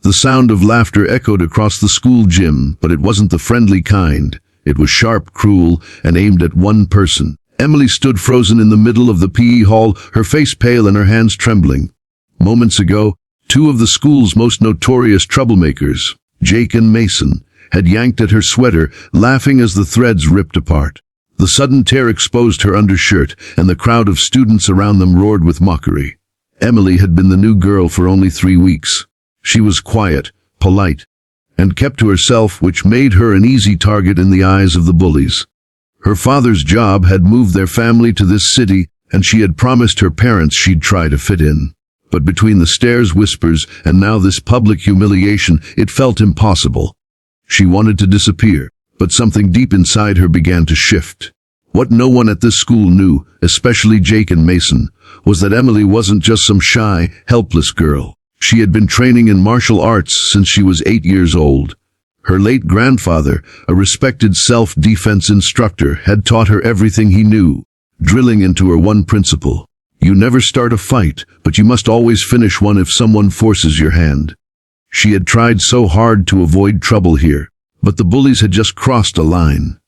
The sound of laughter echoed across the school gym, but it wasn't the friendly kind. It was sharp, cruel, and aimed at one person. Emily stood frozen in the middle of the PE hall, her face pale and her hands trembling. Moments ago, two of the school's most notorious troublemakers, Jake and Mason, had yanked at her sweater, laughing as the threads ripped apart. The sudden tear exposed her undershirt, and the crowd of students around them roared with mockery. Emily had been the new girl for only 3 weeks. She was quiet, polite, and kept to herself, which made her an easy target in the eyes of the bullies. Her father's job had moved their family to this city, and she had promised her parents she'd try to fit in. But between the stairs, whispers, and now this public humiliation, it felt impossible. She wanted to disappear, but something deep inside her began to shift. What no one at this school knew, especially Jake and Mason, was that Emily wasn't just some shy, helpless girl. She had been training in martial arts since she was 8 years old. Her late grandfather, a respected self-defense instructor, had taught her everything he knew, drilling into her one principle: you never start a fight, but you must always finish one if someone forces your hand. She had tried so hard to avoid trouble here, but the bullies had just crossed a line.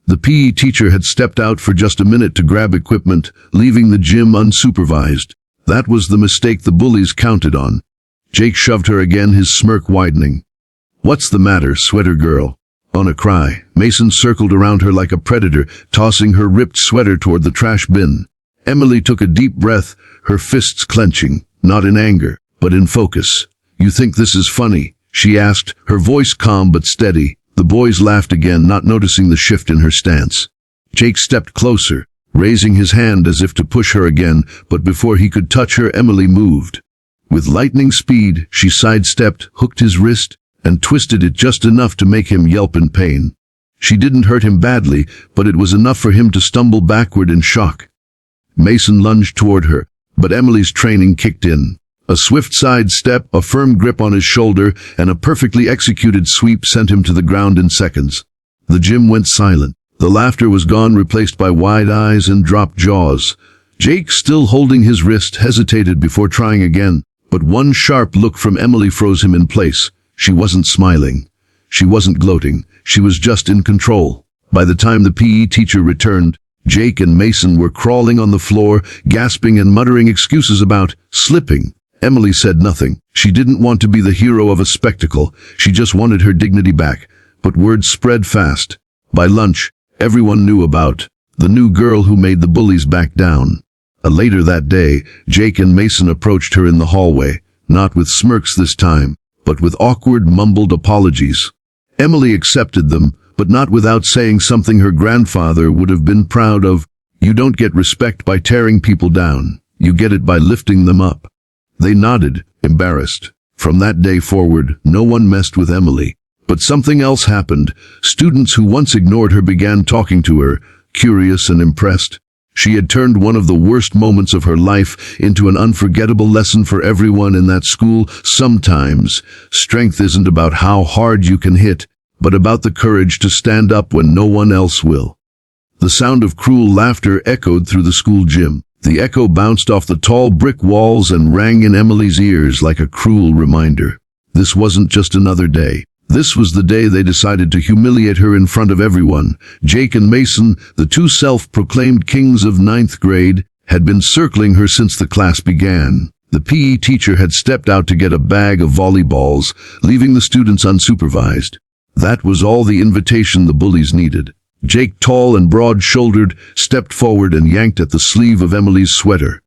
The PE teacher had stepped out for just a minute to grab equipment, leaving the gym unsupervised. That was the mistake the bullies counted on. Jake shoved her again, his smirk widening. "What's the matter, sweater girl?" On a cry, Mason circled around her like a predator, tossing her ripped sweater toward the trash bin. Emily took a deep breath, her fists clenching, not in anger, but in focus. "You think this is funny?" she asked, her voice calm but steady. The boys laughed again, not noticing the shift in her stance. Jake stepped closer, raising his hand as if to push her again, but before he could touch her, Emily moved. With lightning speed, she sidestepped, hooked his wrist, and twisted it just enough to make him yelp in pain. She didn't hurt him badly, but it was enough for him to stumble backward in shock. Mason lunged toward her, but Emily's training kicked in. A swift sidestep, a firm grip on his shoulder, and a perfectly executed sweep sent him to the ground in seconds. The gym went silent. The laughter was gone, replaced by wide eyes and dropped jaws. Jake, still holding his wrist, hesitated before trying again. But one sharp look from Emily froze him in place. She wasn't smiling. She wasn't gloating. She was just in control. By the time the PE teacher returned, Jake and Mason were crawling on the floor, gasping and muttering excuses about slipping. Emily said nothing. She didn't want to be the hero of a spectacle. She just wanted her dignity back. But words spread fast. By lunch, everyone knew about the new girl who made the bullies back down. Later that day, Jake and Mason approached her in the hallway, not with smirks this time, but with awkward, mumbled apologies. Emily accepted them, but not without saying something her grandfather would have been proud of. "You don't get respect by tearing people down. You get it by lifting them up." They nodded, embarrassed. From that day forward, no one messed with Emily. But something else happened. Students who once ignored her began talking to her, curious and impressed. She had turned one of the worst moments of her life into an unforgettable lesson for everyone in that school. Sometimes, strength isn't about how hard you can hit, but about the courage to stand up when no one else will. The sound of cruel laughter echoed through the school gym. The echo bounced off the tall brick walls and rang in Emily's ears like a cruel reminder. This wasn't just another day. This was the day they decided to humiliate her in front of everyone. Jake and Mason, the two self-proclaimed kings of 9th grade, had been circling her since the class began. The PE teacher had stepped out to get a bag of volleyballs, leaving the students unsupervised. That was all the invitation the bullies needed. Jake, tall and broad-shouldered, stepped forward and yanked at the sleeve of Emily's sweater.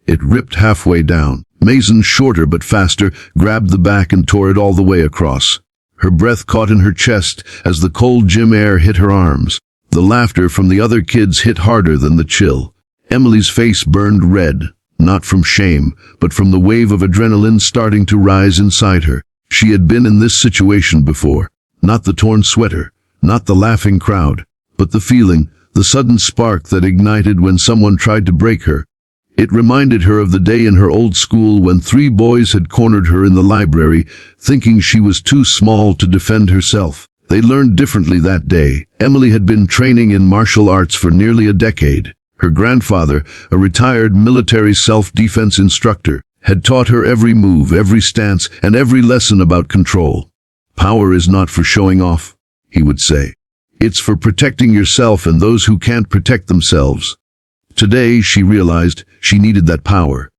It ripped halfway down. Mason, shorter but faster, grabbed the back and tore it all the way across. Her breath caught in her chest as the cold gym air hit her arms. The laughter from the other kids hit harder than the chill. Emily's face burned red, not from shame, but from the wave of adrenaline starting to rise inside her. She had been in this situation before. Not the torn sweater, not the laughing crowd, but the feeling, the sudden spark that ignited when someone tried to break her. It reminded her of the day in her old school when 3 boys had cornered her in the library, thinking she was too small to defend herself. They learned differently that day. Emily had been training in martial arts for nearly a decade. Her grandfather, a retired military self-defense instructor, had taught her every move, every stance, and every lesson about control. Power is not for showing off, he would say. It's for protecting yourself and those who can't protect themselves. Today, she realized she needed that power.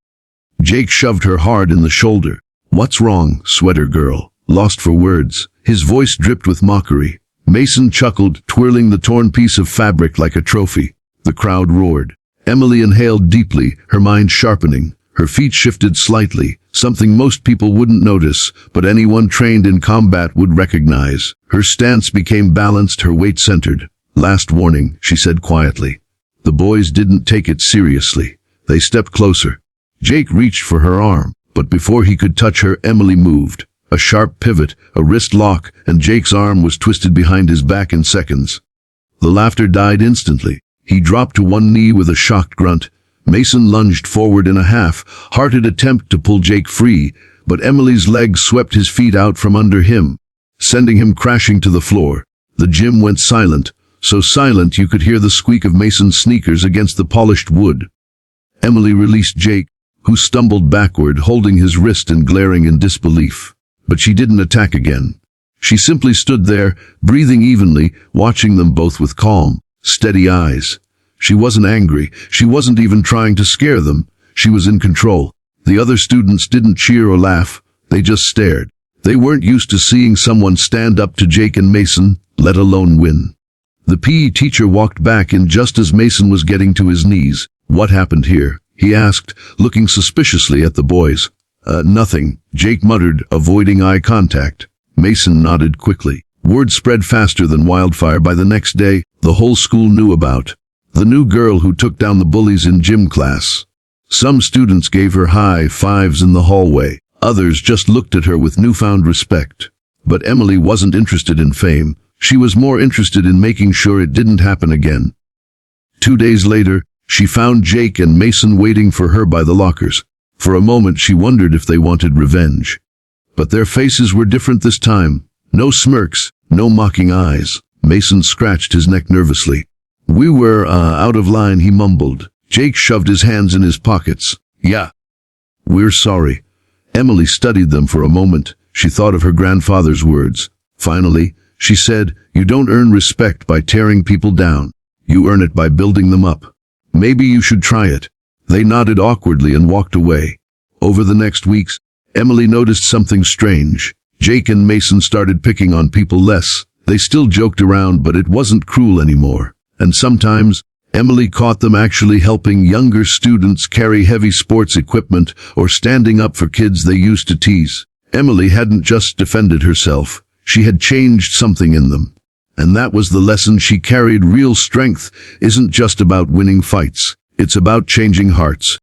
Jake shoved her hard in the shoulder. "What's wrong, sweater girl?" Lost for words. His voice dripped with mockery. Mason chuckled, twirling the torn piece of fabric like a trophy. The crowd roared. Emily inhaled deeply, her mind sharpening. Her feet shifted slightly, something most people wouldn't notice, but anyone trained in combat would recognize. Her stance became balanced, her weight centered. "Last warning," she said quietly. The boys didn't take it seriously. They stepped closer. Jake reached for her arm, but before he could touch her, Emily moved. A sharp pivot, a wrist lock, and Jake's arm was twisted behind his back in seconds. The laughter died instantly. He dropped to one knee with a shocked grunt. Mason lunged forward in a half-hearted attempt to pull Jake free, but Emily's legs swept his feet out from under him, sending him crashing to the floor. The gym went silent, so silent you could hear the squeak of Mason's sneakers against the polished wood. Emily released Jake, who stumbled backward, holding his wrist and glaring in disbelief. But she didn't attack again. She simply stood there, breathing evenly, watching them both with calm, steady eyes. She wasn't angry. She wasn't even trying to scare them. She was in control. The other students didn't cheer or laugh. They just stared. They weren't used to seeing someone stand up to Jake and Mason, let alone win. The PE teacher walked back in just as Mason was getting to his knees. "What happened here?" he asked, looking suspiciously at the boys. Nothing," Jake muttered, avoiding eye contact. Mason nodded quickly. Word spread faster than wildfire. By the next day, the whole school knew about the new girl who took down the bullies in gym class. Some students gave her high fives in the hallway. Others just looked at her with newfound respect. But Emily wasn't interested in fame. She was more interested in making sure it didn't happen again. 2 days later, she found Jake and Mason waiting for her by the lockers. For a moment she wondered if they wanted revenge. But their faces were different this time. No smirks, no mocking eyes. Mason scratched his neck nervously. "We were, out of line," he mumbled. Jake shoved his hands in his pockets. "Yeah. We're sorry." Emily studied them for a moment. She thought of her grandfather's words. Finally, she said, "You don't earn respect by tearing people down. You earn it by building them up. Maybe you should try it." They nodded awkwardly and walked away. Over the next weeks, Emily noticed something strange. Jake and Mason started picking on people less. They still joked around, but it wasn't cruel anymore. And sometimes, Emily caught them actually helping younger students carry heavy sports equipment or standing up for kids they used to tease. Emily hadn't just defended herself. She had changed something in them. And that was the lesson she carried. Real strength isn't just about winning fights. It's about changing hearts.